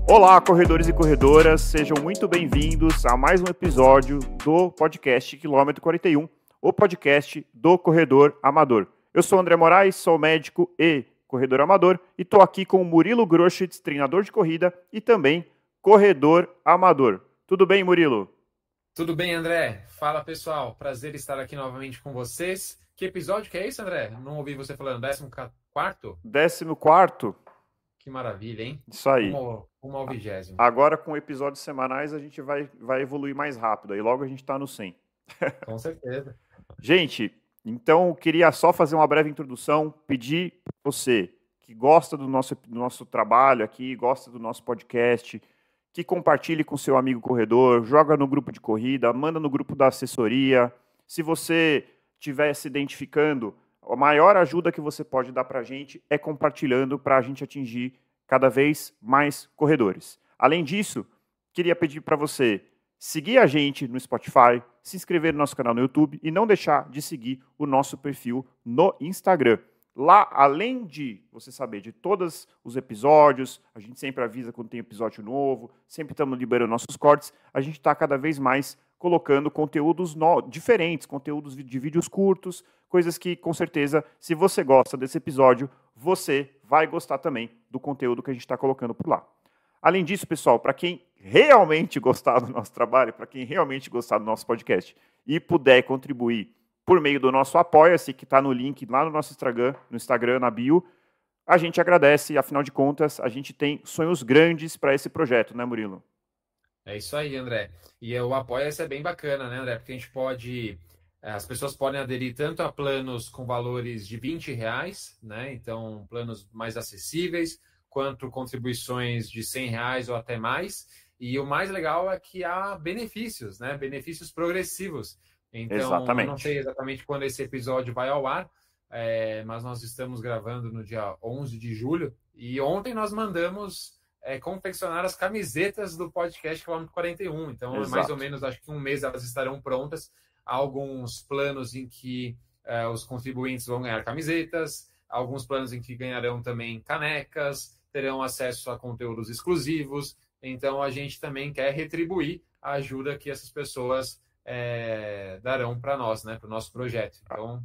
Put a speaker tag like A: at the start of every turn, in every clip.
A: Olá, corredores e corredoras, sejam muito bem-vindos a mais um episódio do podcast Quilômetro 41, o podcast do corredor amador. Eu sou André Moraes, sou médico e corredor amador e estou aqui com o Murilo Groschitz, treinador de corrida e também corredor amador. Tudo bem, Murilo?
B: Tudo bem, André? Fala, pessoal. Prazer estar aqui novamente com vocês. Que episódio que é esse, André? Não ouvi você falando. 14º?
A: 14º?
B: Que maravilha, hein?
A: Isso aí.
B: Rumo ao 20º.
A: Agora, com episódios semanais, a gente vai evoluir mais rápido. Aí logo a gente está no 100.
B: Com certeza.
A: Gente, então eu queria só fazer uma breve introdução, pedir para você que gosta do nosso trabalho aqui, gosta do nosso podcast, que compartilhe com seu amigo corredor, joga no grupo de corrida, manda no grupo da assessoria. Se você estiver se identificando, a maior ajuda que você pode dar para a gente é compartilhando para a gente atingir cada vez mais corredores. Além disso, queria pedir para você seguir a gente no Spotify, se inscrever no nosso canal no YouTube e não deixar de seguir o nosso perfil no Instagram. Lá, além de você saber de todos os episódios, a gente sempre avisa quando tem episódio novo, sempre estamos liberando nossos cortes, a gente está cada vez mais colocando conteúdos diferentes, conteúdos de vídeos curtos, coisas que, com certeza, se você gosta desse episódio, você vai gostar também do conteúdo que a gente está colocando por lá. Além disso, pessoal, para quem realmente gostar do nosso trabalho, para quem realmente gostar do nosso podcast e puder contribuir por meio do nosso Apoia-se, que está no link lá no nosso Instagram, na bio, a gente agradece, afinal de contas, a gente tem sonhos grandes para esse projeto, né, Murilo?
B: É isso aí, André. E o Apoia-se é bem bacana, né, André? Porque a gente pode... As pessoas podem aderir tanto a planos com valores de R$20, né? Então, planos mais acessíveis, quanto contribuições de R$100 ou até mais. E o mais legal é que há benefícios, né? Benefícios progressivos. Então,
A: exatamente.
B: Eu não sei exatamente quando esse episódio vai ao ar, mas nós estamos gravando no dia 11 de julho e ontem nós mandamos confeccionar as camisetas do podcast Quilômetro 41. Então,
A: Exato.
B: mais ou menos, acho que um mês elas estarão prontas. Há alguns planos em que os contribuintes vão ganhar camisetas, alguns planos em que ganharão também canecas, terão acesso a conteúdos exclusivos. Então, a gente também quer retribuir a ajuda que essas pessoas darão para nós, né, para o nosso projeto. Então,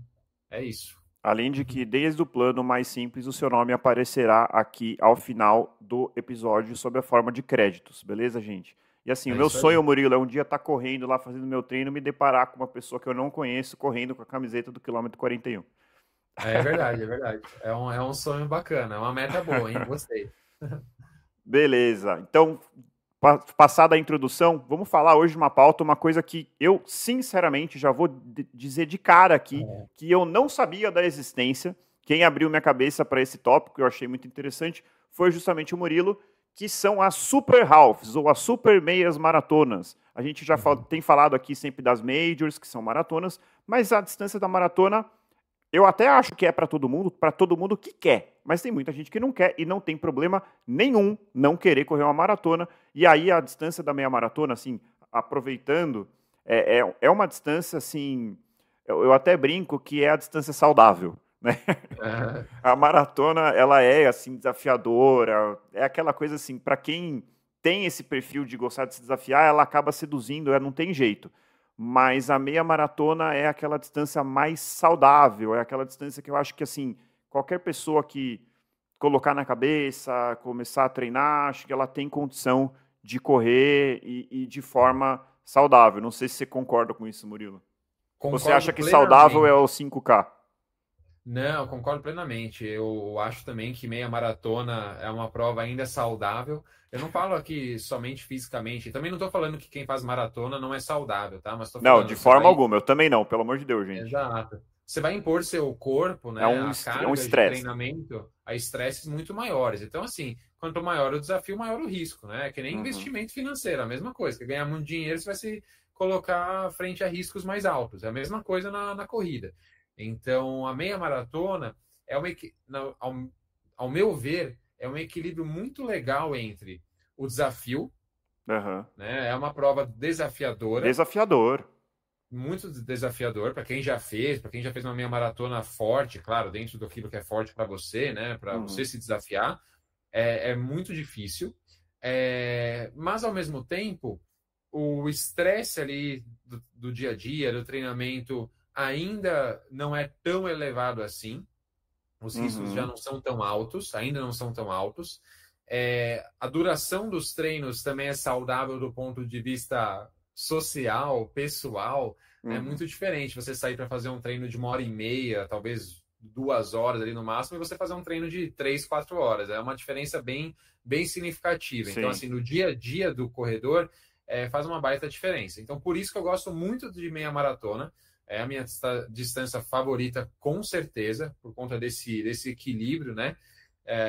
B: é isso.
A: Além de que, desde o plano mais simples, o seu nome aparecerá aqui ao final do episódio sob a forma de créditos, beleza, gente? E assim, o meu sonho, Murilo, é um dia estar correndo lá, fazendo meu treino, me deparar com uma pessoa que eu não conheço, correndo com a camiseta do quilômetro 41.
B: É verdade, é verdade. É um sonho bacana, é uma meta boa, hein? Gostei.
A: Beleza. Então, passada a introdução, vamos falar hoje de uma pauta, uma coisa que eu, sinceramente, já vou dizer de cara aqui, que eu não sabia da existência. Quem abriu minha cabeça para esse tópico, eu achei muito interessante, foi justamente o Murilo, que são as Super Halves, ou as Super Meias Maratonas. A gente já tem falado aqui sempre das Majors, que são maratonas, mas a distância da maratona, eu até acho que é para todo mundo que quer, mas tem muita gente que não quer e não tem problema nenhum não querer correr uma maratona. E aí a distância da meia maratona, assim, aproveitando, é uma distância, assim, eu até brinco que é a distância saudável, né? A maratona, ela é, assim, desafiadora, é aquela coisa, assim, para quem tem esse perfil de gostar de se desafiar, ela acaba seduzindo, não tem jeito. Mas a meia maratona é aquela distância mais saudável, é aquela distância que eu acho que, assim, qualquer pessoa que colocar na cabeça, começar a treinar, acho que ela tem condição de correr e de forma saudável. Não sei se você concorda com isso, Murilo.
B: Concordo
A: você acha que
B: plenamente.
A: Saudável é o 5K?
B: Não, concordo plenamente. Eu acho também que meia maratona é uma prova ainda saudável. Eu não falo aqui somente fisicamente. Também não estou falando que quem faz maratona não é saudável, tá? Mas tô falando,
A: não, de forma alguma. Eu também não, pelo amor de Deus, gente.
B: Exato. Você vai impor seu corpo, né, a carga de treinamento a estresses muito maiores. Então, assim, quanto maior o desafio, maior o risco, né? É que nem investimento financeiro, a mesma coisa. Você ganhar muito dinheiro, você vai se colocar frente a riscos mais altos. É a mesma coisa na corrida. Então, a meia maratona é ao meu ver, é um equilíbrio muito legal entre o desafio, né? É uma prova desafiadora.
A: Desafiador.
B: Muito desafiador para quem já fez, uma meia maratona forte, claro, dentro daquilo que é forte para você, né? Para você se desafiar. É muito difícil. Mas, ao mesmo tempo, o estresse ali do dia a dia, do treinamento, ainda não é tão elevado assim. Os riscos já não são tão altos, ainda não são tão altos. A duração dos treinos também é saudável do ponto de vista social, pessoal. É muito diferente você sair para fazer um treino de 1h30, talvez 2 horas ali no máximo, e você fazer um treino de 3, 4 horas. É uma diferença bem, bem significativa. Sim. Então, assim, no dia a dia do corredor, faz uma baita diferença. Então, por isso que eu gosto muito de meia maratona. É a minha distância favorita, com certeza, por conta desse equilíbrio, né?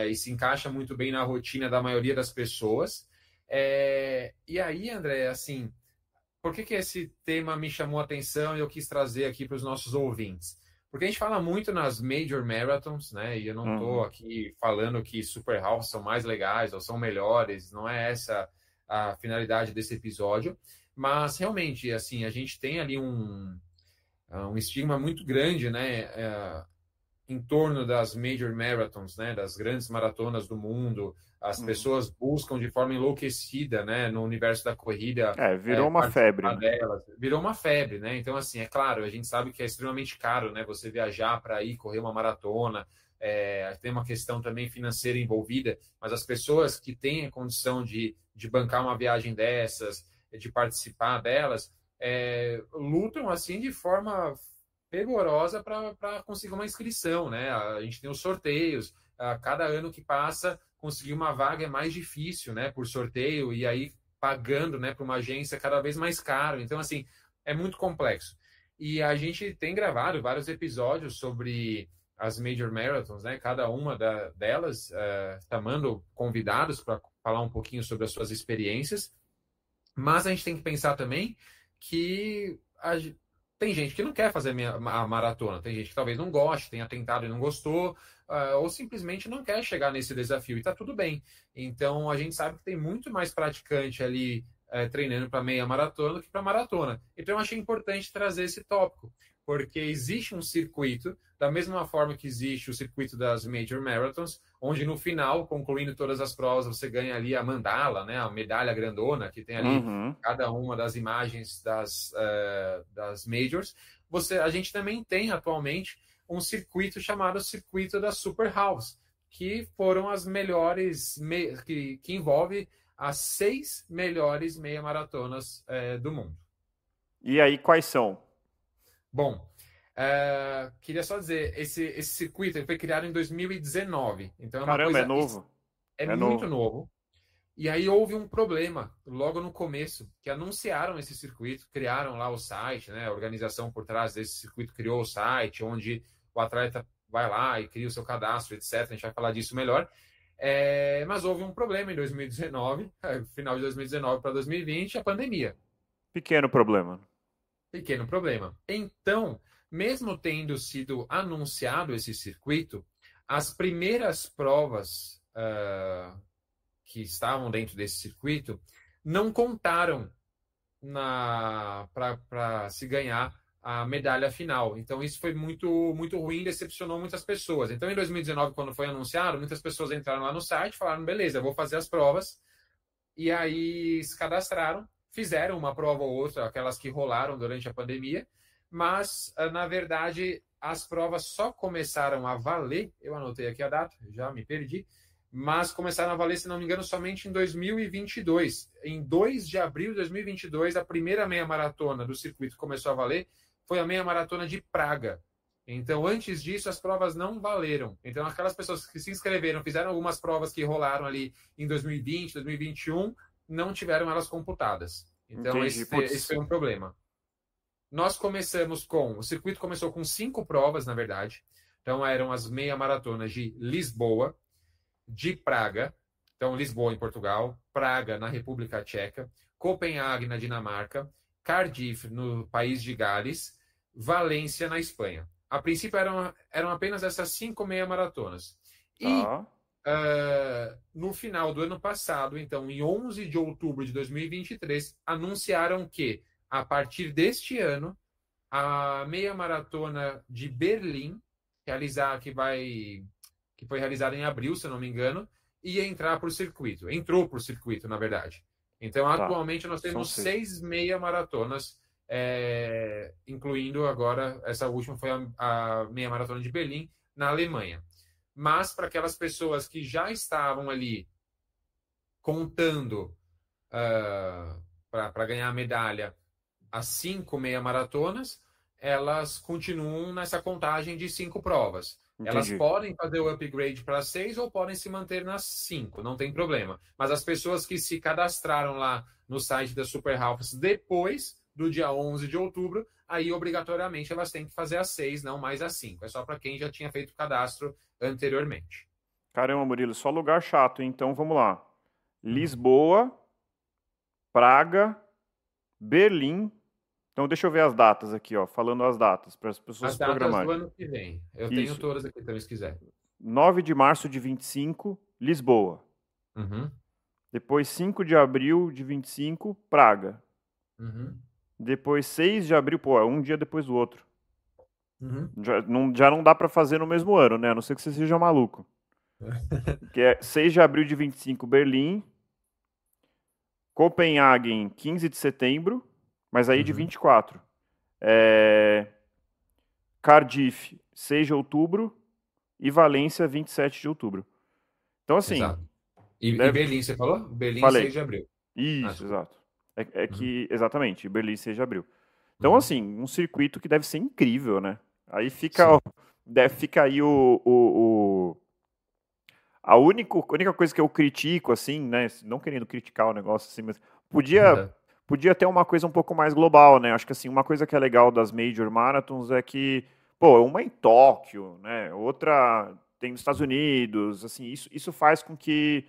B: E se encaixa muito bem na rotina da maioria das pessoas. E aí, André, assim, por que esse tema me chamou a atenção e eu quis trazer aqui para os nossos ouvintes? Porque a gente fala muito nas Major Marathons, né? E eu não estou aqui falando que Super Half são mais legais ou são melhores, não é essa a finalidade desse episódio. Mas, realmente, assim, a gente tem ali um estigma muito grande, né, em torno das Major Marathons, né, das grandes maratonas do mundo. As pessoas buscam de forma enlouquecida, né, no universo da corrida.
A: Virou uma febre.
B: Delas. Virou uma febre, né? Então, assim, é claro, a gente sabe que é extremamente caro, né, você viajar para ir correr uma maratona. Tem uma questão também financeira envolvida, mas as pessoas que têm a condição de bancar uma viagem dessas, de participar delas, lutam assim de forma fervorosa para conseguir uma inscrição, né? A gente tem os sorteios, a cada ano que passa, conseguir uma vaga é mais difícil, né? Por sorteio, e aí pagando, né, para uma agência cada vez mais caro. Então, assim, é muito complexo. E a gente tem gravado vários episódios sobre as Major Marathons, né? Cada uma delas chamando convidados para falar um pouquinho sobre as suas experiências. Mas a gente tem que pensar também que tem gente que não quer fazer a maratona, tem gente que talvez não goste, tenha tentado e não gostou, ou simplesmente não quer chegar nesse desafio, e está tudo bem. Então, a gente sabe que tem muito mais praticante ali treinando para meia maratona do que para maratona. Então, eu achei importante trazer esse tópico, porque existe um circuito, da mesma forma que existe o circuito das Major Marathons, onde no final, concluindo todas as provas, você ganha ali a mandala, né, a medalha grandona, que tem ali cada uma das imagens das Majors. A gente também tem atualmente um circuito chamado Circuito da Super Halves, que foram as melhores, que envolve as 6 melhores meia maratonas do mundo.
A: E aí, quais são?
B: Bom, queria só dizer, esse circuito foi criado em 2019. Então é uma
A: Caramba,
B: coisa,
A: é novo.
B: É muito novo. E aí houve um problema logo no começo, que anunciaram esse circuito, criaram lá o site, né? A organização por trás desse circuito criou o site, onde o atleta vai lá e cria o seu cadastro, etc. A gente vai falar disso melhor. Mas houve um problema em 2019, final de 2019 para 2020, a pandemia.
A: Pequeno problema.
B: Então, mesmo tendo sido anunciado esse circuito, as primeiras provas que estavam dentro desse circuito não contaram para se ganhar a medalha final. Então, isso foi muito, muito ruim, decepcionou muitas pessoas. Então, em 2019, quando foi anunciado, muitas pessoas entraram lá no site e falaram, beleza, eu vou fazer as provas. E aí se cadastraram, fizeram uma prova ou outra, aquelas que rolaram durante a pandemia, mas, na verdade, as provas só começaram a valer, eu anotei aqui a data, já me perdi, mas começaram a valer, se não me engano, somente em 2022. Em 2 de abril de 2022, a primeira meia maratona do circuito começou a valer, foi a meia maratona de Praga. Então, antes disso, as provas não valeram. Então, aquelas pessoas que se inscreveram, fizeram algumas provas que rolaram ali em 2020, 2021, não tiveram elas computadas. Então, esse foi um problema. O circuito começou com 5 provas, na verdade. Então, eram as meia maratonas de Lisboa, de Praga, então Lisboa em Portugal, Praga na República Tcheca, Copenhague na Dinamarca, Cardiff no país de Gales, Valência na Espanha. A princípio eram apenas essas 5 meia maratonas. E no final do ano passado, então em 11 de outubro de 2023, anunciaram que a partir deste ano a meia maratona de Berlim, que foi realizada em abril, se eu não me engano, ia entrar por circuito. Entrou por circuito, na verdade. Então, atualmente, nós temos 6 meia maratonas, incluindo agora, essa última foi a meia maratona de Berlim, na Alemanha. Mas, para aquelas pessoas que já estavam ali contando para ganhar a medalha as 5 meia maratonas, elas continuam nessa contagem de 5 provas. Entendi. Elas podem fazer o upgrade para 6 ou podem se manter nas 5, não tem problema. Mas as pessoas que se cadastraram lá no site da Super Halves depois do dia 11 de outubro, aí obrigatoriamente elas têm que fazer as 6, não mais as 5. É só para quem já tinha feito o cadastro anteriormente.
A: Caramba, Murilo, só lugar chato, hein? Então vamos lá. Lisboa, Praga, Berlim. Então deixa eu ver as datas aqui, ó, falando as datas para as pessoas se programarem.
B: As datas do ano que vem. Eu tenho todas aqui também, se quiser.
A: 9 de março de 25, Lisboa.
B: Uhum.
A: Depois 5 de abril de 25, Praga.
B: Uhum.
A: Depois 6 de abril, pô, é um dia depois do outro.
B: Uhum.
A: Já não dá para fazer no mesmo ano, né? A não ser que você seja maluco. Que é 6 de abril de 25, Berlim. Copenhague, 15 de setembro. Mas aí de 24. Cardiff, 6 de outubro. E Valência, 27 de outubro. Então, assim...
B: Exato. E Berlim, você falou? Berlim,
A: Falei.
B: 6 de abril.
A: Isso, exato. Que, exatamente, Berlim, 6 de abril. Então, assim, um circuito que deve ser incrível, né? Aí fica aí a única coisa que eu critico, assim, né? Não querendo criticar o negócio, assim, mas podia ter uma coisa um pouco mais global, né? Acho que, assim, uma coisa que é legal das Major Marathons é que, pô, uma em Tóquio, né? Outra tem nos Estados Unidos, assim, isso faz com que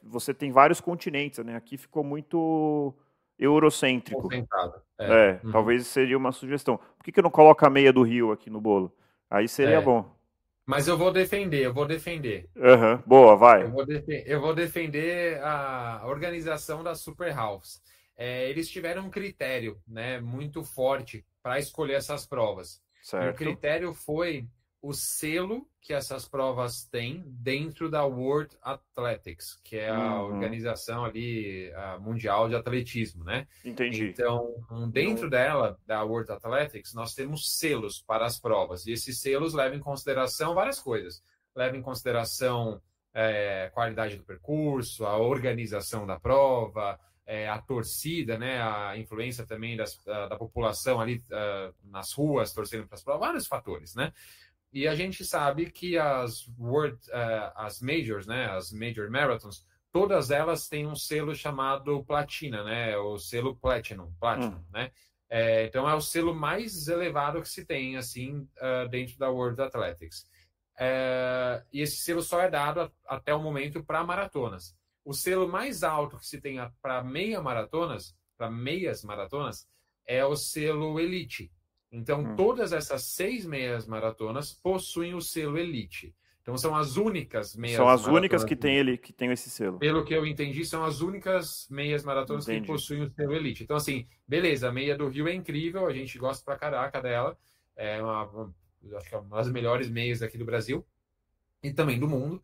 A: você tem vários continentes, né? Aqui ficou muito eurocêntrico. Talvez seria uma sugestão. Por que não coloca a meia do Rio aqui no bolo? Aí seria bom.
B: Mas eu vou defender.
A: Boa, vai.
B: Eu vou defender a organização da Super Halves. Eles tiveram um critério, né, muito forte para escolher essas provas.
A: Certo.
B: E o critério foi o selo que essas provas têm dentro da World Athletics, que é a organização ali mundial de atletismo, né?
A: Entendi.
B: Então, dentro dela, da World Athletics, nós temos selos para as provas. E esses selos levam em consideração várias coisas. Levam em consideração qualidade do percurso, a organização da prova, a torcida, né, a influência também da população ali nas ruas, torcendo para as provas, vários fatores, né? E a gente sabe que as Majors, né, as Major Marathons, todas elas têm um selo chamado Platina, né, o selo Platinum, né? Então é o selo mais elevado que se tem, assim, dentro da World Athletics. E esse selo só é dado até o momento para maratonas. O selo mais alto que se tem para meias maratonas, é o selo Elite. Então, todas essas 6 meias maratonas possuem o selo Elite. Então, são as únicas meias maratonas.
A: São as únicas que tem esse selo.
B: Pelo que eu entendi, são as únicas meias maratonas que possuem o selo Elite. Então, assim, beleza, a meia do Rio é incrível, a gente gosta pra caraca dela. Acho que é uma das melhores meias aqui do Brasil e também do mundo.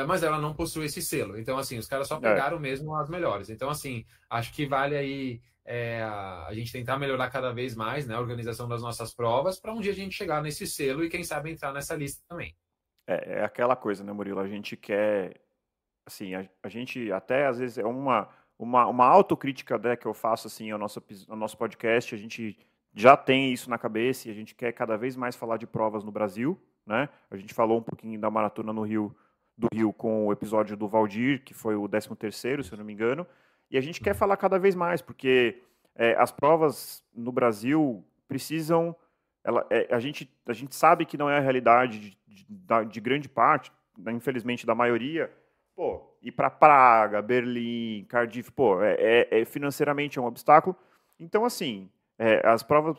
B: Mas ela não possui esse selo. Então, assim, os caras só pegaram mesmo as melhores. Então, assim, acho que vale aí a gente tentar melhorar cada vez mais, né, a organização das nossas provas para um dia a gente chegar nesse selo e, quem sabe, entrar nessa lista também.
A: É aquela coisa, né, Murilo? A gente quer... Assim, a gente até, às vezes, é uma autocrítica, né, que eu faço, assim, ao nosso podcast. A gente já tem isso na cabeça e a gente quer cada vez mais falar de provas no Brasil, né? A gente falou um pouquinho da maratona do Rio com o episódio do Valdir, que foi o 13º, se eu não me engano, e a gente quer falar cada vez mais, porque as provas no Brasil precisam... a gente sabe que não é a realidade de grande parte, infelizmente da maioria, ir para Praga, Berlim, Cardiff, financeiramente é um obstáculo. Então, assim, as provas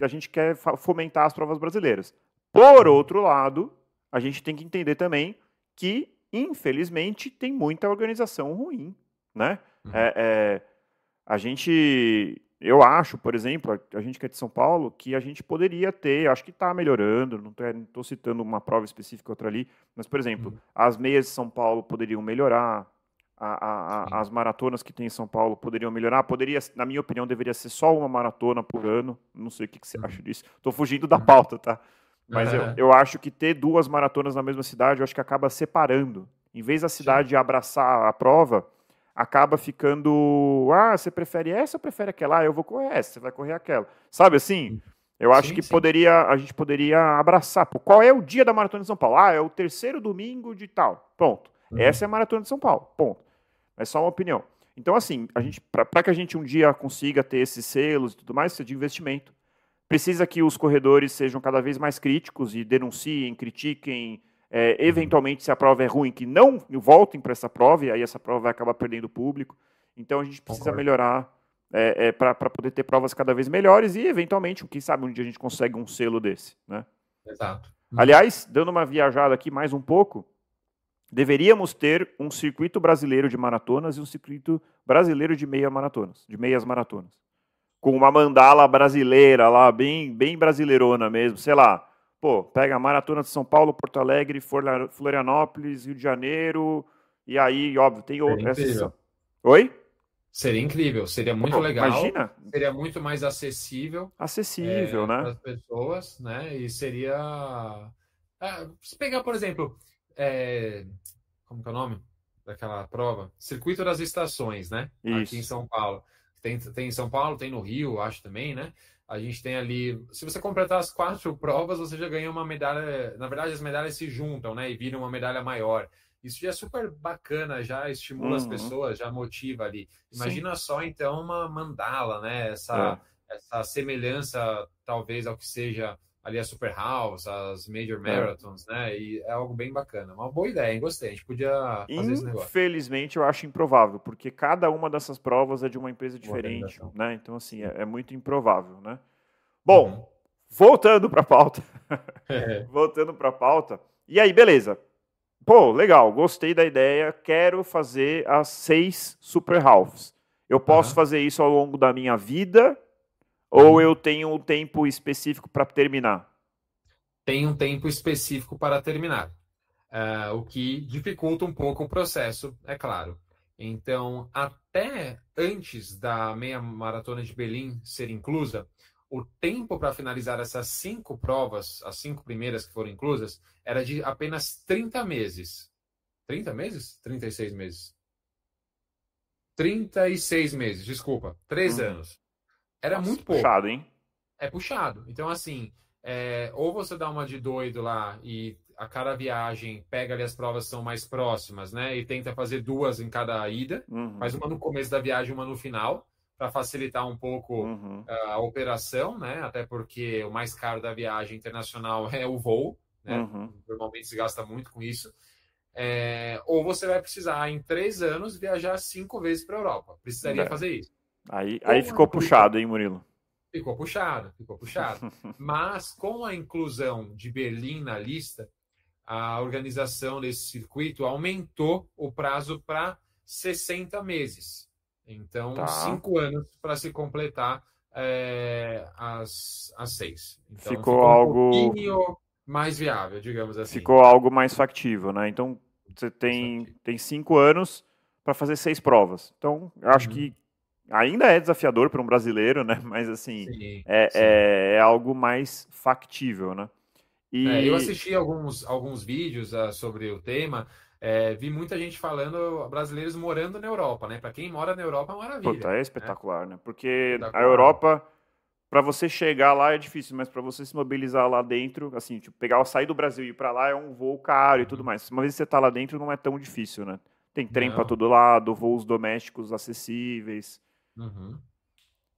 A: a gente quer fomentar as provas brasileiras. Por outro lado, a gente tem que entender também que, infelizmente, tem muita organização ruim, né? A gente eu acho, por exemplo, a gente que é de São Paulo, que a gente poderia ter, acho que está melhorando, não estou citando uma prova específica outra ali, mas, por exemplo, as meias de São Paulo poderiam melhorar, as maratonas que tem em São Paulo poderiam melhorar, poderia, na minha opinião, deveria ser só uma maratona por ano, não sei o que você acha disso, estou fugindo da pauta, tá? Mas eu acho que ter 2 maratonas na mesma cidade, eu acho que acaba separando, em vez da cidade abraçar a prova, acaba ficando, você prefere essa ou prefere aquela? Eu vou correr essa, você vai correr aquela. Sabe assim? Eu acho que a gente poderia abraçar. Pô, qual é o dia da Maratona de São Paulo? É o 3º domingo de tal. Ponto. Essa é a Maratona de São Paulo. Ponto. É só uma opinião. Então, assim, para que a gente um dia consiga ter esses selos e tudo mais, precisa de investimento. Precisa que os corredores sejam cada vez mais críticos e denunciem, critiquem, eventualmente, se a prova é ruim, que não voltem para essa prova, e aí essa prova vai acabar perdendo público. Então, a gente precisa melhorar para poder ter provas cada vez melhores e, eventualmente, quem sabe um dia a gente consegue um selo desse. Né?
B: Exato.
A: Aliás, dando uma viajada aqui mais um pouco, deveríamos ter um circuito brasileiro de maratonas e um circuito brasileiro de meias maratonas. Com uma mandala brasileira lá, bem brasileirona mesmo, sei lá. Pô, pega a Maratona de São Paulo, Porto Alegre, Florianópolis, Rio de Janeiro, e aí, óbvio, tem
B: outras.
A: Oi?
B: Seria incrível, seria muito legal.
A: Imagina?
B: Seria muito mais acessível.
A: Acessível, né?
B: Para as pessoas, né? E seria... se pegar, por exemplo, como que é o nome daquela prova? Circuito das Estações, né?
A: Isso.
B: Aqui em São Paulo. Tem em São Paulo, tem no Rio, acho também, né? A gente tem ali... Se você completar as 4 provas, você já ganha uma medalha... Na verdade, as medalhas se juntam, né? E viram uma medalha maior. Isso já é super bacana, já estimula as pessoas, já motiva ali. Imagina só, então, uma mandala, né? Essa semelhança, talvez, ao que seja ali a Super House, as Major Marathons, né? E é algo bem bacana. Uma boa ideia, hein? Gostei. A gente podia fazer esse negócio.
A: Infelizmente, eu acho improvável, porque cada uma dessas provas é de uma empresa diferente, né? Então, assim, é muito improvável, né? Bom, voltando para a pauta. Voltando para a pauta. E aí, beleza. Pô, legal, gostei da ideia, quero fazer as 6 Super Halves. Eu posso fazer isso ao longo da minha vida ou eu tenho um tempo específico para terminar?
B: Tem um tempo específico para terminar, o que dificulta um pouco o processo, é claro. Então, até antes da meia maratona de Berlim ser inclusa, o tempo para finalizar essas 5 provas, as 5 primeiras que foram inclusas, era de apenas 30 meses. 30 meses? 36 meses. 36 meses, desculpa. 3 anos. Era muito pouco.
A: Puxado, hein?
B: É puxado. Então, assim, ou você dá uma de doido lá e a cada viagem pega ali as provas que são mais próximas, né? E tenta fazer 2 em cada ida. Faz uma no começo da viagem, uma no final, para facilitar um pouco a operação, né? Até porque o mais caro da viagem internacional é o voo, né? Normalmente se gasta muito com isso. Ou você vai precisar, em 3 anos, viajar 5 vezes para a Europa. Precisaria fazer isso.
A: Aí ficou puxado, hein, Murilo?
B: Ficou puxado. Mas com a inclusão de Berlim na lista, a organização desse circuito aumentou o prazo para 60 meses. Então, 5 anos para se completar as 6. Então, ficou
A: algo
B: um pouquinho mais viável, digamos assim.
A: Ficou algo mais factível, né? Então, você tem 5 anos para fazer 6 provas. Então, eu acho que ainda é desafiador para um brasileiro, né? Mas, assim, é algo mais factível, né?
B: Eu assisti alguns vídeos sobre o tema, vi muita gente falando, brasileiros morando na Europa, né? Para quem mora na Europa é uma maravilha.
A: Puta, é espetacular, né? Porque a Europa, para você chegar lá é difícil, mas para você se mobilizar lá dentro, assim, tipo, sair do Brasil e ir para lá é um voo caro e tudo mais. Uma vez que você tá lá dentro, não é tão difícil, né? Tem trem para todo lado, voos domésticos acessíveis.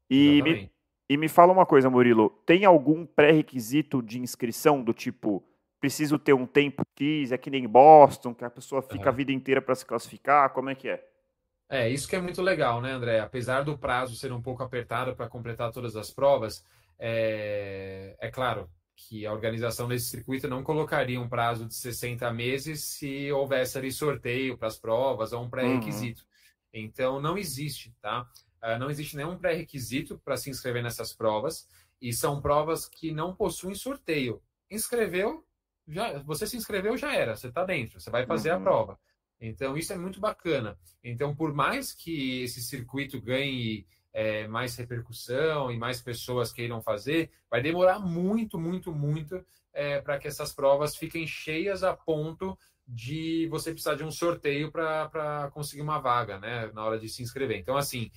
A: E me fala uma coisa, Murilo, tem algum pré-requisito de inscrição do tipo, preciso ter um tempo X, é que nem Boston, que a pessoa fica a vida inteira para se classificar, como é que é?
B: Isso que é muito legal, né, André? Apesar do prazo ser um pouco apertado para completar todas as provas, é claro que a organização desse circuito não colocaria um prazo de 60 meses se houvesse ali sorteio para as provas ou um pré-requisito. Então, não existe, tá? Não existe nenhum pré-requisito para se inscrever nessas provas, e são provas que não possuem sorteio. Você se inscreveu, já era, você está dentro, você vai fazer a prova. Então, isso é muito bacana. Então, por mais que esse circuito ganhe mais repercussão e mais pessoas queiram fazer, vai demorar muito, muito, muito para que essas provas fiquem cheias a ponto de você precisar de um sorteio para conseguir uma vaga, né, na hora de se inscrever. Então, assim,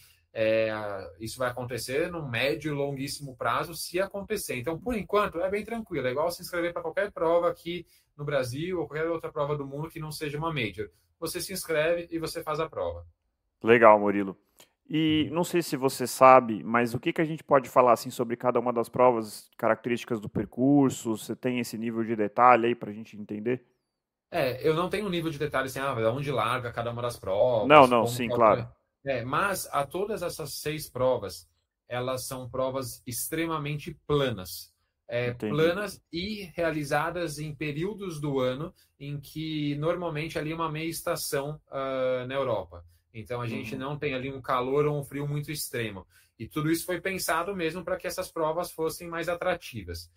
B: isso vai acontecer no médio e longuíssimo prazo, se acontecer. Então, por enquanto, é bem tranquilo. É igual se inscrever para qualquer prova aqui no Brasil ou qualquer outra prova do mundo que não seja uma major. Você se inscreve e você faz a prova.
A: Legal, Murilo. E não sei se você sabe, mas o que a gente pode falar assim sobre cada uma das provas, características do percurso? Você tem esse nível de detalhe aí para a gente entender?
B: Eu não tenho um nível de detalhe assim, onde larga cada uma das provas,
A: Não,
B: como
A: sim, claro.
B: mas a todas essas 6 provas, elas são provas extremamente planas. Planas e realizadas em períodos do ano em que normalmente ali é uma meia estação na Europa. Então a gente não tem ali um calor ou um frio muito extremo. E tudo isso foi pensado mesmo para que essas provas fossem mais atrativas.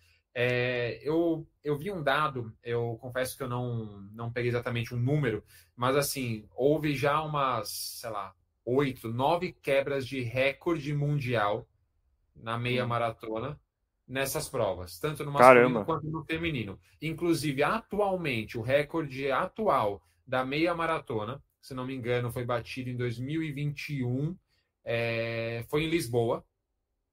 B: Eu vi um dado, eu confesso que eu não peguei exatamente um número, mas assim, houve já umas, sei lá, 8, 9 quebras de recorde mundial na meia maratona nessas provas, tanto no masculino quanto no feminino. Inclusive, atualmente, o recorde atual da meia maratona, se não me engano, foi batido em 2021, foi em Lisboa.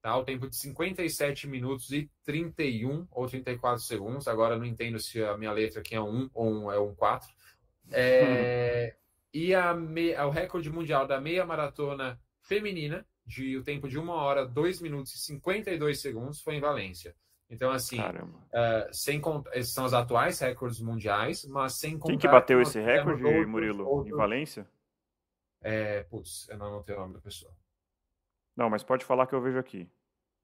B: Tá? O tempo de 57 minutos e 31 ou 34 segundos. Agora não entendo se a minha letra aqui é um ou é um 4. E o recorde mundial da meia maratona feminina, o tempo de 1 hora, 2 minutos e 52 segundos, foi em Valência. Então, assim, esses são os atuais recordes mundiais, mas sem contar...
A: Quem que bateu esse recorde, Murilo, em Valência?
B: Eu não anotei o nome da pessoa.
A: Não, mas pode falar que eu vejo aqui.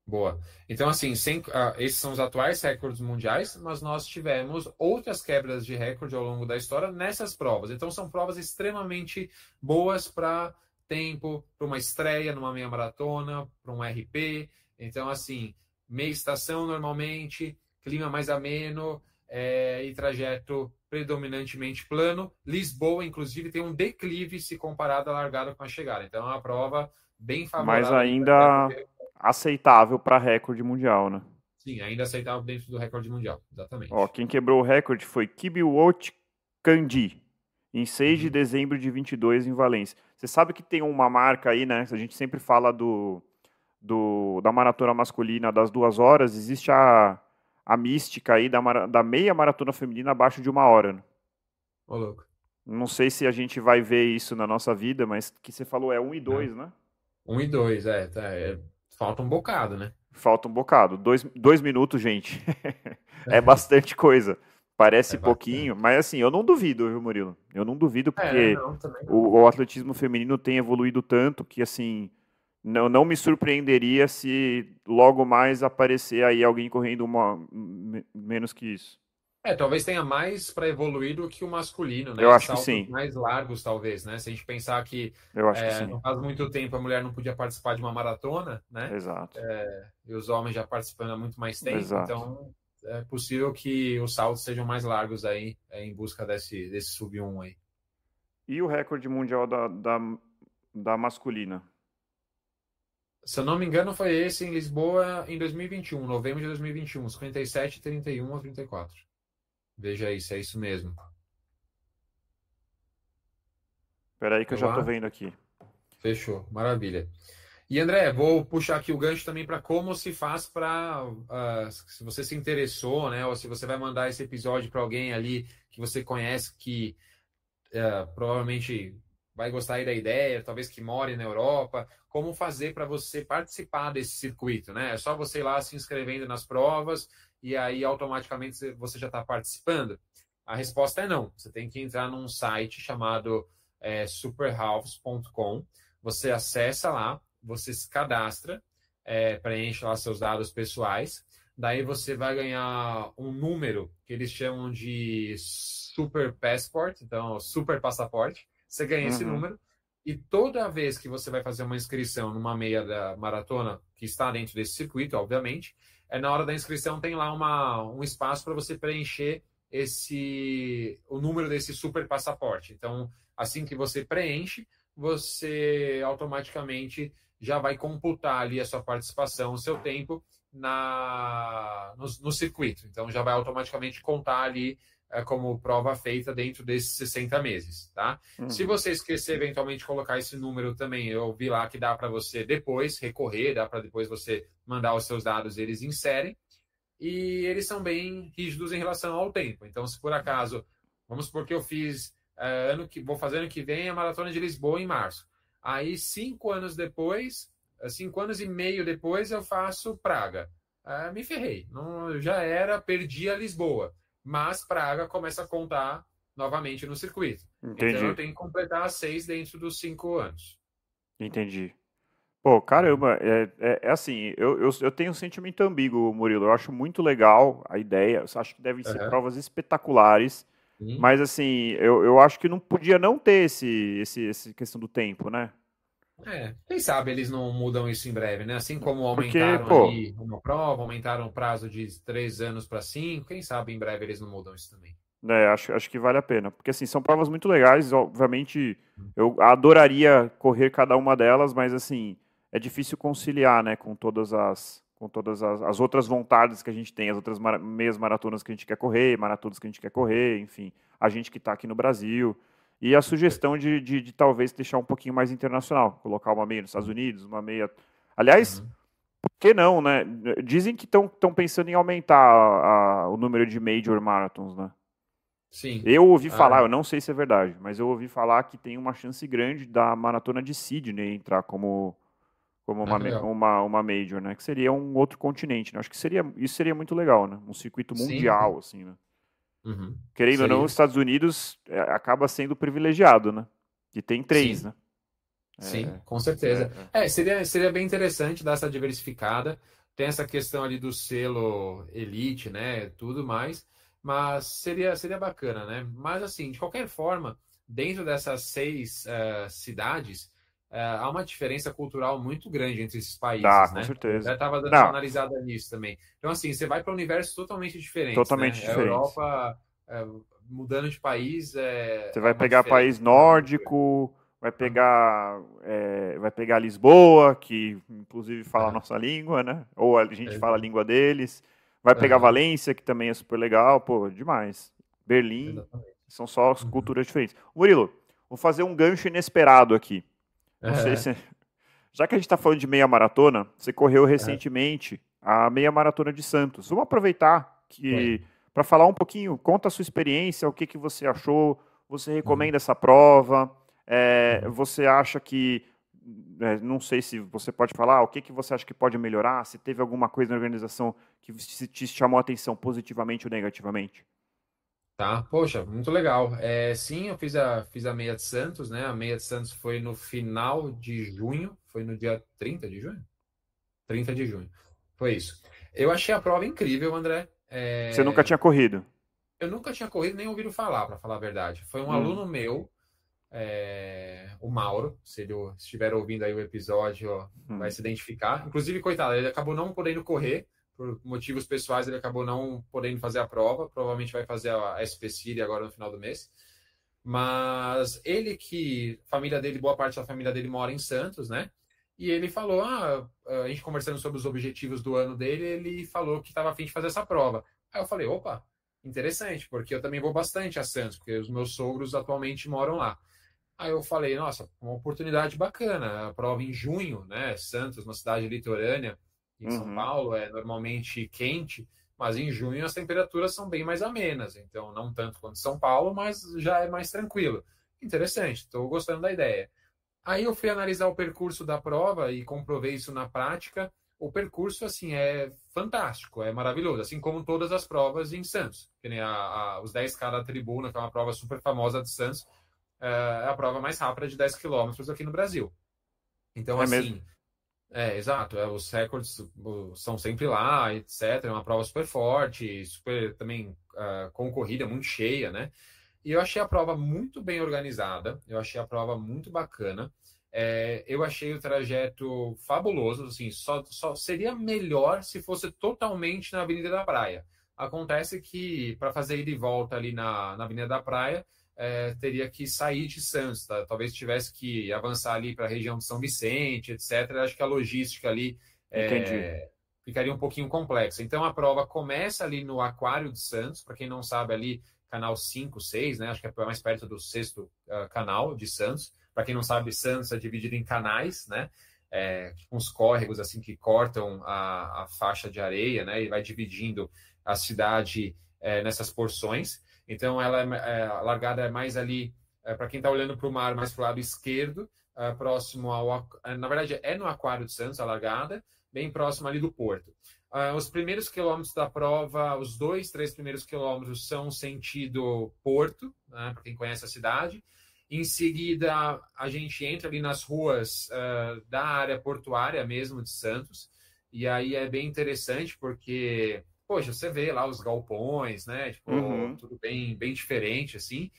B: Boa. Então, assim, esses são os atuais recordes mundiais, mas nós tivemos outras quebras de recorde ao longo da história nessas provas. Então, são provas extremamente boas para tempo, para uma estreia numa meia maratona, para um RP. Então, assim, meia estação normalmente, clima mais ameno e trajeto predominantemente plano. Lisboa, inclusive, tem um declive se comparado à largada com a chegada. Então, é uma prova bem favorável.
A: Mas ainda aceitável para recorde mundial, né?
B: Sim, ainda aceitável dentro do recorde mundial, exatamente.
A: Quem quebrou o recorde foi Kibiwot Kandi, em 6 de dezembro de 22 em Valência. Você sabe que tem uma marca aí, né? A gente sempre fala da maratona masculina das 2 horas, existe a mística aí da meia maratona feminina abaixo de 1 hora. Né?
B: Ô, louco.
A: Não sei se a gente vai ver isso na nossa vida, mas que você falou é 1 e 2, né?
B: 1 e 2, falta um bocado, né?
A: Falta um bocado. 2 minutos, gente. É bastante coisa. Parece pouquinho, mas assim, eu não duvido, viu, Murilo? Eu não duvido porque o atletismo feminino tem evoluído tanto que, assim, não me surpreenderia se logo mais aparecer aí alguém correndo menos que isso.
B: Talvez tenha mais para evoluir do que o masculino, né?
A: Eu acho que sim.
B: Mais largos, talvez, né? Se a gente pensar que,
A: eu acho que sim.
B: Não faz muito tempo a mulher não podia participar de uma maratona, né?
A: Exato.
B: E os homens já participando há muito mais tempo,
A: Exato.
B: Então é possível que os saltos sejam mais largos aí, em busca desse sub-1 aí.
A: E o recorde mundial da masculina?
B: Se eu não me engano, foi esse em Lisboa em 2021, novembro de 2021, 57, 31 a 34. Veja aí se é isso mesmo.
A: Espera aí que eu já estou vendo aqui.
B: Fechou, maravilha. E André, vou puxar aqui o gancho também para como se faz para, se você se interessou, né, ou se você vai mandar esse episódio para alguém ali que você conhece que provavelmente vai gostar aí da ideia, talvez que more na Europa, como fazer para você participar desse circuito, né? É só você ir lá se inscrevendo nas provas e aí automaticamente você já está participando? A resposta é não. Você tem que entrar num site chamado superhalves.com. Você acessa lá, você se cadastra, preenche lá seus dados pessoais. Daí você vai ganhar um número que eles chamam de Super Passport, então Super Passaporte. Você ganha esse número. E toda vez que você vai fazer uma inscrição numa meia da maratona, que está dentro desse circuito, obviamente, na hora da inscrição tem lá um espaço para você preencher o número desse super passaporte. Então, assim que você preenche, você automaticamente já vai computar ali a sua participação, o seu tempo no circuito. Então, já vai automaticamente contar ali como prova feita dentro desses 60 meses, tá? Uhum. Se você esquecer eventualmente colocar esse número também, eu vi lá que dá para você depois recorrer, dá para depois você mandar os seus dados, eles inserem, e eles são bem rígidos em relação ao tempo. Então, se por acaso, vamos supor que eu fiz vou fazer ano que vem a Maratona de Lisboa em março. Aí, 5 anos depois, 5 anos e meio depois, eu faço Praga. Me ferrei. Não, já era, perdi a Lisboa. Mas Praga começa a contar novamente no circuito.
A: Entendi.
B: Então eu tenho que completar 6 dentro dos 5 anos.
A: Entendi. Pô, caramba, é assim, eu tenho um sentimento ambíguo, Murilo. Eu acho muito legal a ideia. Eu acho que devem ser provas espetaculares. Sim. Mas assim, eu acho que não podia não ter esse questão do tempo, né?
B: Quem sabe eles não mudam isso em breve, né? Assim como aumentaram ali uma prova, aumentaram o prazo de 3 anos para 5, quem sabe em breve eles não mudam isso também.
A: Acho que vale a pena, porque assim, são provas muito legais, obviamente eu adoraria correr cada uma delas, mas assim, é difícil conciliar, né, com todas as outras vontades que a gente tem, as outras meias maratonas que a gente quer correr, maratonas que a gente quer correr, enfim, a gente que está aqui no Brasil. E a sugestão de talvez deixar um pouquinho mais internacional, colocar uma meia nos Estados Unidos, uma meia... Aliás, por que não, né? Dizem que estão pensando em aumentar o número de Major Marathons, né?
B: Sim.
A: Eu ouvi falar, eu não sei se é verdade, mas eu ouvi falar que tem uma chance grande da Maratona de Sydney entrar como uma Major, né? Que seria um outro continente, né? Acho que isso seria muito legal, né? Um circuito mundial, sim, assim, né?
B: Uhum.
A: Querendo ou não, os Estados Unidos acaba sendo privilegiado, né? E tem 3,
B: sim.
A: né?
B: Sim, com certeza. Seria bem interessante dar essa diversificada. Tem essa questão ali do selo elite, né? Tudo mais. Mas seria bacana, né? Mas assim, de qualquer forma, dentro dessas 6 cidades, há uma diferença cultural muito grande entre esses países,
A: com
B: né?
A: certeza.
B: Eu já estava dando uma analisada nisso também. Então, assim, você vai para universos totalmente diferentes.
A: Totalmente
B: né?
A: diferentes.
B: A Europa, mudando de país,
A: você vai pegar país nórdico, vai pegar Lisboa, que inclusive fala a nossa língua, né? Ou a gente fala a língua deles. Vai pegar Valência, que também é super legal, pô, demais. Berlim, exatamente. São só culturas diferentes. Murilo, vou fazer um gancho inesperado aqui. Não sei se... Já que a gente está falando de meia maratona, você correu recentemente a meia maratona de Santos. Vamos aproveitar para falar um pouquinho, conta a sua experiência, o que você achou, você recomenda essa prova, você acha que, não sei se você pode falar, o que você acha que pode melhorar, se teve alguma coisa na organização que te chamou a atenção positivamente ou negativamente?
B: Tá, poxa, muito legal. Sim, eu fiz a meia de Santos, né? A meia de Santos foi no final de junho, foi no dia 30 de junho? 30 de junho, foi isso. Eu achei a prova incrível, André.
A: Você nunca tinha corrido?
B: Eu nunca tinha corrido nem ouvido falar, para falar a verdade. Foi um aluno meu, o Mauro, se ele estiver ouvindo aí o episódio, vai se identificar. Inclusive, coitado, ele acabou não podendo correr, por motivos pessoais, ele acabou não podendo fazer a prova. Provavelmente vai fazer a SP City agora no final do mês. Mas ele família dele, boa parte da família dele mora em Santos, né? E ele falou, a gente conversando sobre os objetivos do ano dele, ele falou que estava a fim de fazer essa prova. Aí eu falei, opa, interessante, porque eu também vou bastante a Santos, porque os meus sogros atualmente moram lá. Aí eu falei, nossa, uma oportunidade bacana, a prova em junho, né? Santos, uma cidade litorânea, em São Paulo é normalmente quente, mas em junho as temperaturas são bem mais amenas, então não tanto quanto São Paulo, mas já é mais tranquilo. Interessante, estou gostando da ideia. Aí eu fui analisar o percurso da prova e comprovei isso na prática. O percurso, assim, é fantástico, é maravilhoso, assim como todas as provas em Santos. Que nem os 10K da Tribuna, que é uma prova super famosa de Santos, é a prova mais rápida de 10 quilômetros aqui no Brasil. Então, assim...
A: Mesmo?
B: Exato. Os recordes são sempre lá, etc. É uma prova super forte, super também concorrida, muito cheia, né? E eu achei a prova muito bem organizada, eu achei a prova muito bacana. Eu achei o trajeto fabuloso, assim, só seria melhor se fosse totalmente na Avenida da Praia. Acontece que para fazer ida e volta ali na Avenida da Praia, teria que sair de Santos, tá? Talvez tivesse que avançar ali para a região de São Vicente, etc. Acho que a logística ali ficaria um pouquinho complexa. Então a prova começa ali no Aquário de Santos, para quem não sabe, ali canal 5, 6, né? Acho que é mais perto do 6º canal de Santos. Para quem não sabe, Santos é dividido em canais, né? Uns córregos assim que cortam a faixa de areia, né? E vai dividindo a cidade nessas porções. Então, a largada é mais ali, para quem está olhando para o mar, mais para o lado esquerdo, próximo ao... na verdade, é no Aquário de Santos a largada, bem próximo ali do porto. Os primeiros quilômetros da prova, os 2, 3 primeiros quilômetros são sentido porto, né, para quem conhece a cidade. Em seguida, a gente entra ali nas ruas da área portuária mesmo de Santos, e aí é bem interessante porque, poxa, você vê lá os galpões, né? Tipo, tudo bem diferente, assim.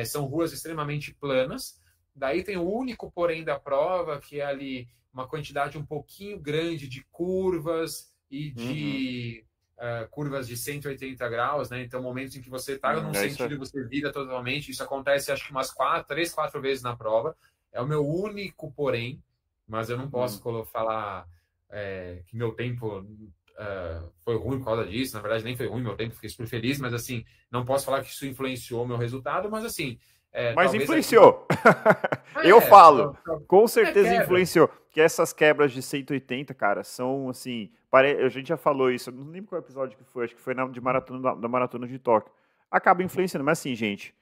B: São ruas extremamente planas. Daí tem o único porém da prova, que é ali uma quantidade um pouquinho grande de curvas e de curvas de 180 graus, né? Então, momentos em que você está num sentido e você vira totalmente. Isso acontece, acho que umas 3, 4 vezes na prova. É o meu único porém, mas eu não posso falar que meu tempo foi ruim por causa disso. Na verdade, nem foi ruim meu tempo, fiquei super feliz, mas assim, não posso falar que isso influenciou o meu resultado, mas assim...
A: mas influenciou. Eu falo, com certeza influenciou. Porque essas quebras de 180, cara, são assim... A gente já falou isso, eu não lembro qual episódio que foi, acho que foi da Maratona de Tóquio. Acaba influenciando, mas assim, gente,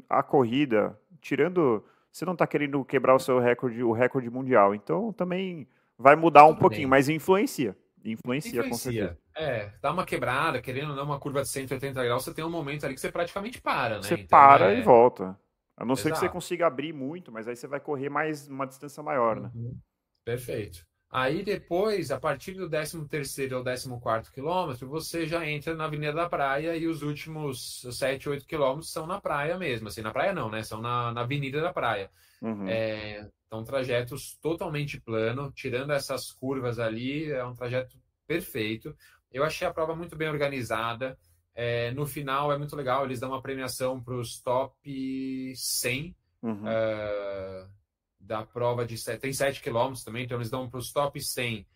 A: a corrida, tirando... Você não tá querendo quebrar o recorde mundial, então também vai mudar um pouquinho, mas influencia. Influencia, com certeza.
B: Dá uma quebrada, querendo ou não, uma curva de 180 graus, você tem um momento ali que você praticamente para, né?
A: Você para e volta. A não ser que você consiga abrir muito, mas aí você vai correr mais uma distância maior, né?
B: Perfeito. Aí depois, a partir do 13º ou 14º quilômetro, você já entra na Avenida da Praia e os últimos 7, 8 quilômetros são na praia mesmo. Assim, na praia não, né? São na Avenida da Praia. São trajetos totalmente plano, tirando essas curvas ali, é um trajeto perfeito. Eu achei a prova muito bem organizada. No final é muito legal, eles dão uma premiação para os top 100 da prova de 7. Tem 7 quilômetros também, então eles dão para os top 100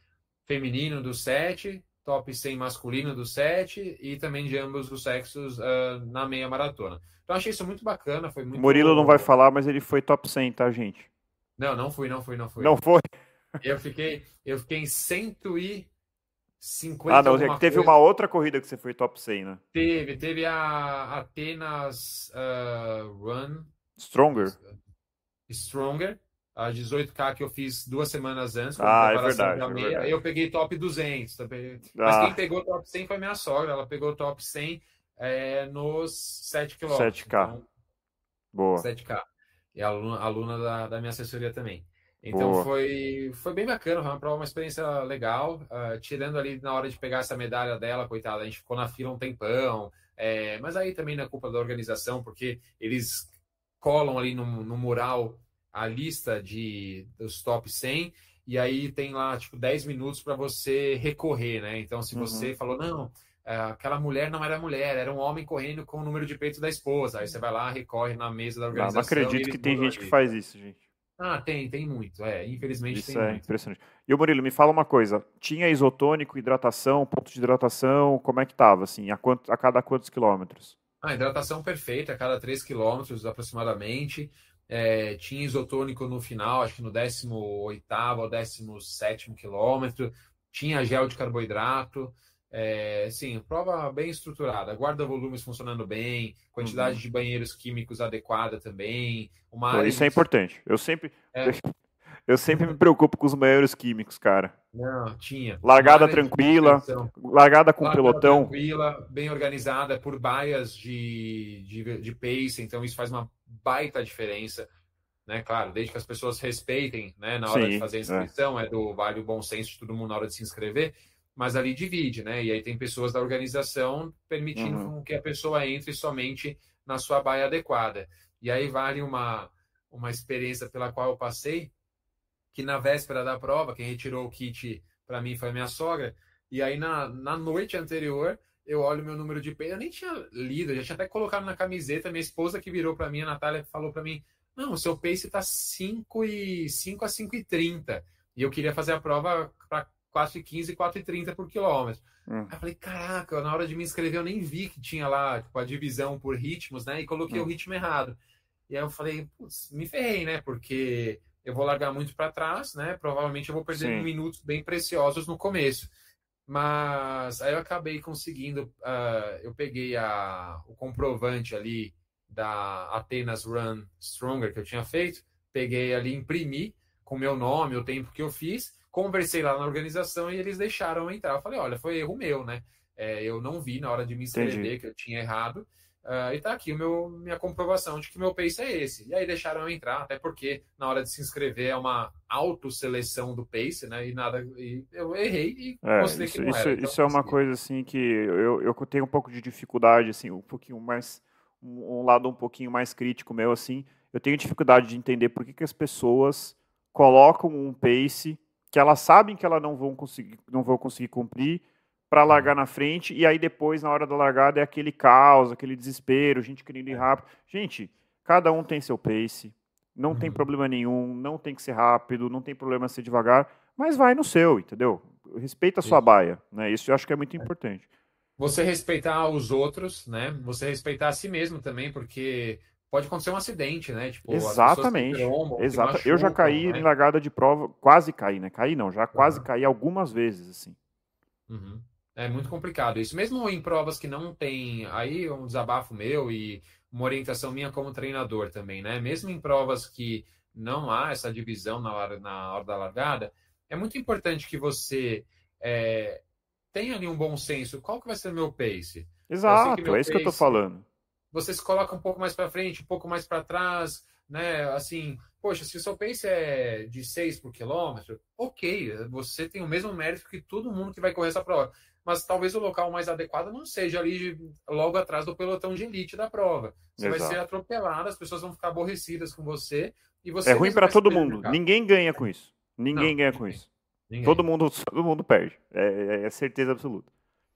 B: feminino do 7, top 100 masculino do 7 e também de ambos os sexos na meia maratona. Então achei isso muito bacana, foi muito...
A: Murilo não vai falar, mas ele foi top 100, tá, gente?
B: Não fui.
A: Não foi?
B: Eu fiquei em 150.
A: Não, teve uma outra corrida que você foi top 100, né?
B: Teve a Atenas Run Stronger, a 18K que eu fiz 2 semanas antes, como preparação para meia. Eu peguei top 200 também. Mas quem pegou top 100 foi minha sogra. Ela pegou top 100 nos 7 km.
A: 7K.
B: Então,
A: boa.
B: 7K. E a aluna da minha assessoria também. Então foi bem bacana, foi uma experiência legal. Tirando ali na hora de pegar essa medalha dela, coitada, a gente ficou na fila um tempão. Mas aí também não é culpa da organização, porque eles colam ali no mural a lista dos top 100 e aí tem lá tipo 10 minutos para você recorrer, né? Então se você falou, não, aquela mulher não era mulher, era um homem correndo com o número de peito da esposa, aí você vai lá, recorre na mesa da organização.
A: Não acredito que tem gente que faz isso, gente.
B: Tem muito, infelizmente
A: isso
B: tem muito.
A: Impressionante. E o Murilo, me fala uma coisa, tinha isotônico, hidratação, ponto de hidratação, como é que tava, assim, a cada quantos quilômetros?
B: Hidratação perfeita, a cada 3 quilômetros aproximadamente. Tinha isotônico no final, acho que no 18º ou 17º quilômetro. Tinha gel de carboidrato. Sim, prova bem estruturada. Guarda-volumes funcionando bem, quantidade de banheiros químicos adequada também.
A: Isso é importante. Eu sempre me preocupo com os banheiros químicos, cara.
B: Não, tinha.
A: Largada tranquila, largada com pelotão.
B: Tranquila, bem organizada por baias de pace, então isso faz uma baita diferença, né? Claro, desde que as pessoas respeitem, né? Na hora de fazer a inscrição, vale o bom senso de todo mundo na hora de se inscrever, mas ali divide, né? E aí tem pessoas da organização permitindo que a pessoa entre somente na sua baia adequada. E aí vale uma experiência pela qual eu passei, que na véspera da prova, quem retirou o kit para mim foi a minha sogra, e aí na noite anterior eu olho meu número de pace, eu nem tinha lido, eu já tinha até colocado na camiseta, minha esposa que virou para mim, a Natália, falou para mim, não, o seu pace tá 5 a 5:30, e eu queria fazer a prova para 4:15 e 4:30 por quilômetro. Aí eu falei, caraca, na hora de me inscrever eu nem vi que tinha lá tipo, a divisão por ritmos, né, e coloquei o ritmo errado. E aí eu falei, putz, me ferrei, né, porque eu vou largar muito para trás, né, provavelmente eu vou perder minutos bem preciosos no começo. Mas aí eu acabei conseguindo, eu peguei o comprovante ali da Atenas Run Stronger que eu tinha feito, peguei ali, imprimi com meu nome, o tempo que eu fiz, conversei lá na organização e eles deixaram eu entrar. Eu falei, olha, foi erro meu, né? Eu não vi na hora de me inscrever que eu tinha errado. E tá aqui minha comprovação de que meu pace é esse. E aí deixaram eu entrar, até porque na hora de se inscrever é uma autoseleção do pace, né? E eu errei e mostrei que não era. Então,
A: isso é uma coisa assim que eu tenho um pouco de dificuldade, assim, um pouquinho mais, um lado um pouquinho mais crítico meu, assim. Eu tenho dificuldade de entender por que as pessoas colocam um pace que elas sabem que elas não vão conseguir cumprir, para largar na frente, e aí depois, na hora da largada, é aquele caos, aquele desespero, gente querendo ir rápido. Gente, cada um tem seu pace, não tem problema nenhum, não tem que ser rápido, não tem problema ser devagar, mas vai no seu, entendeu? Respeita a sua baia, né? Isso eu acho que é muito importante.
B: Você respeitar os outros, né? Você respeitar a si mesmo também, porque pode acontecer um acidente, né? Tipo,
A: exatamente.
B: As trombam,
A: Machucam, eu já caí em largada de prova, quase caí, né? Caí não, já quase caí algumas vezes, assim.
B: É muito complicado isso. Mesmo em provas que não tem, aí um desabafo meu e uma orientação minha como treinador também, né? Mesmo em provas que não há essa divisão na hora da largada, é muito importante que você tenha ali um bom senso. Qual que vai ser o meu pace?
A: Exato, é isso que eu tô falando.
B: Você se coloca um pouco mais para frente, um pouco mais para trás, né? Assim, poxa, se o seu pace é de 6 por quilômetro, ok, você tem o mesmo mérito que todo mundo que vai correr essa prova. Mas talvez o local mais adequado não seja ali logo atrás do pelotão de elite da prova. Você vai ser atropelado, as pessoas vão ficar aborrecidas com você e você
A: é ruim para todo mundo. Ninguém ganha com isso. Ninguém ganha com isso. Todo mundo perde. É certeza absoluta.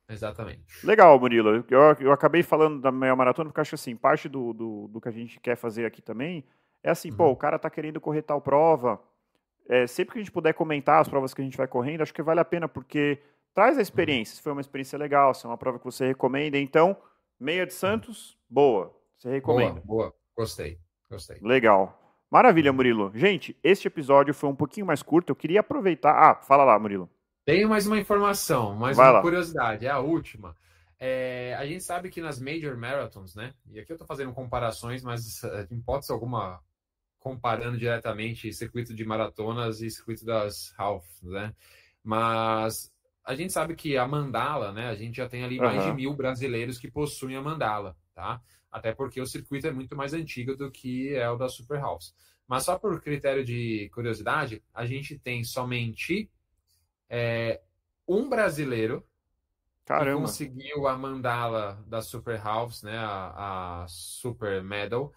B: Exatamente.
A: Legal, Murilo. Eu acabei falando da meia maratona porque acho assim, parte do que a gente quer fazer aqui também é assim, pô, o cara tá querendo correr tal prova. Sempre que a gente puder comentar as provas que a gente vai correndo, acho que vale a pena, porque traz a experiência. Se foi uma experiência legal, se é uma prova que você recomenda. Então, Meia de Santos, boa. Você recomenda.
B: Boa. Gostei.
A: Legal. Maravilha, Murilo. Gente, este episódio foi um pouquinho mais curto. Eu queria aproveitar. Fala lá, Murilo.
B: Tenho mais uma informação, mais uma curiosidade. É a última. A gente sabe que nas Major Marathons, né? E aqui eu estou fazendo comparações, mas em hipótese alguma comparando diretamente circuito de maratonas e circuito das half, né? Mas a gente sabe que a mandala, né? A gente já tem ali mais de 1.000 brasileiros que possuem a mandala, tá? Até porque o circuito é muito mais antigo do que é o da Super Halves. Mas só por critério de curiosidade, a gente tem somente um brasileiro que conseguiu a mandala da Super Halves, né? A Super Medal,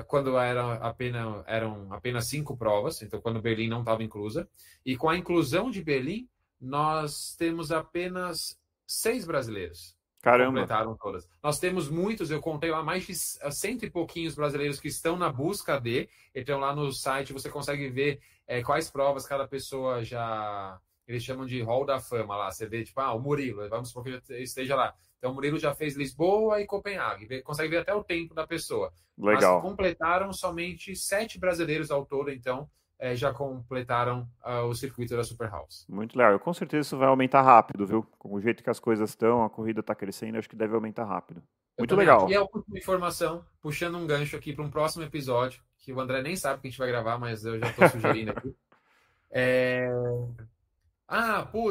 B: quando eram apenas 5 provas, então quando Berlim não estava inclusa. E com a inclusão de Berlim, nós temos apenas 6 brasileiros que completaram todas. Nós temos muitos, eu contei lá, mais de 100 e pouquinhos brasileiros que estão na busca de. Então lá no site você consegue ver quais provas cada pessoa já... Eles chamam de Hall da Fama lá. Você vê, tipo, o Murilo, vamos supor que ele esteja lá. Então, o Murilo já fez Lisboa e Copenhague. Consegue ver até o tempo da pessoa.
A: Legal.
B: Mas completaram somente 7 brasileiros ao todo, então já completaram o circuito da Super House.
A: Muito legal. Com certeza isso vai aumentar rápido, viu? Com o jeito que as coisas estão, a corrida está crescendo, acho que deve aumentar rápido. Muito legal.
B: E a última informação, puxando um gancho aqui para um próximo episódio, que o André nem sabe que a gente vai gravar, mas eu já estou sugerindo aqui.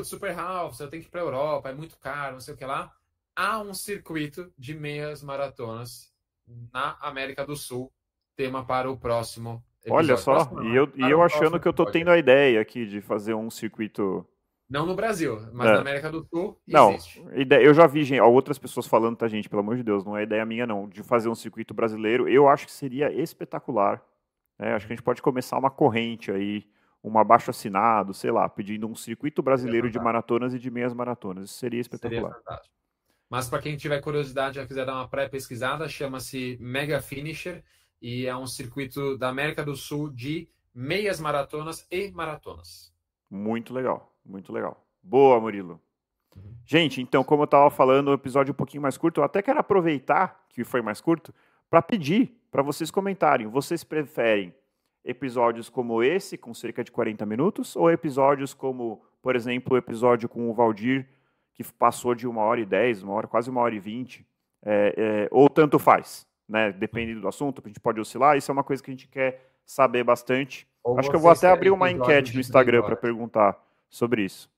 B: Super Halves, eu tenho que ir para a Europa, é muito caro, não sei o que lá. Há um circuito de meias maratonas na América do Sul, tema para o próximo episódio.
A: Olha só, e eu achando que eu tô tendo a ideia aqui de fazer um circuito
B: Não no Brasil, mas na América do Sul existe.
A: Não, eu já vi outras pessoas falando, tá, gente? Pelo amor de Deus, não é ideia minha, não, de fazer um circuito brasileiro. Eu acho que seria espetacular. Acho que a gente pode começar uma corrente aí, um abaixo-assinado, sei lá, pedindo um circuito brasileiro de maratonas e de meias maratonas. Isso seria espetacular.
B: Seria fantástico. Mas para quem tiver curiosidade, já quiser dar uma pré-pesquisada, chama-se Mega Finisher e é um circuito da América do Sul de meias maratonas e maratonas.
A: Muito legal, muito legal. Boa, Murilo. Gente, então, como eu estava falando, o episódio um pouquinho mais curto, eu até quero aproveitar que foi mais curto para pedir para vocês comentarem. Vocês preferem episódios como esse, com cerca de 40 minutos, ou episódios como, por exemplo, o episódio com o Valdir, que passou de 1h10, quase 1h20, ou tanto faz, né? Depende do assunto, a gente pode oscilar, isso é uma coisa que a gente quer saber bastante. Acho que eu vou até abrir uma enquete no Instagram para perguntar sobre isso.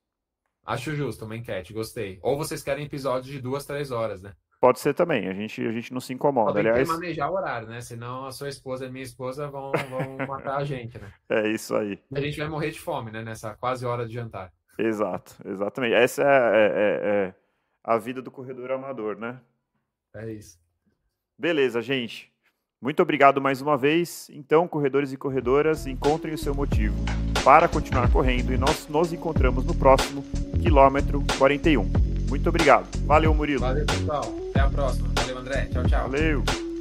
B: Acho justo, uma enquete, gostei. Ou vocês querem episódios de 2, 3 horas, né?
A: Pode ser também, a gente não se incomoda.
B: Aliás, tem que manejar o horário, né? Senão a sua esposa e a minha esposa vão matar a gente, né?
A: É isso aí.
B: A gente vai morrer de fome, né? Nessa quase hora de jantar.
A: Exato, exatamente. Essa é a vida do corredor amador, né?
B: É isso.
A: Beleza, gente. Muito obrigado mais uma vez. Então, corredores e corredoras, encontrem o seu motivo para continuar correndo e nós nos encontramos no próximo quilômetro 41. Muito obrigado. Valeu, Murilo.
B: Valeu, pessoal. Até a próxima. Valeu, André. Tchau, tchau.
A: Valeu.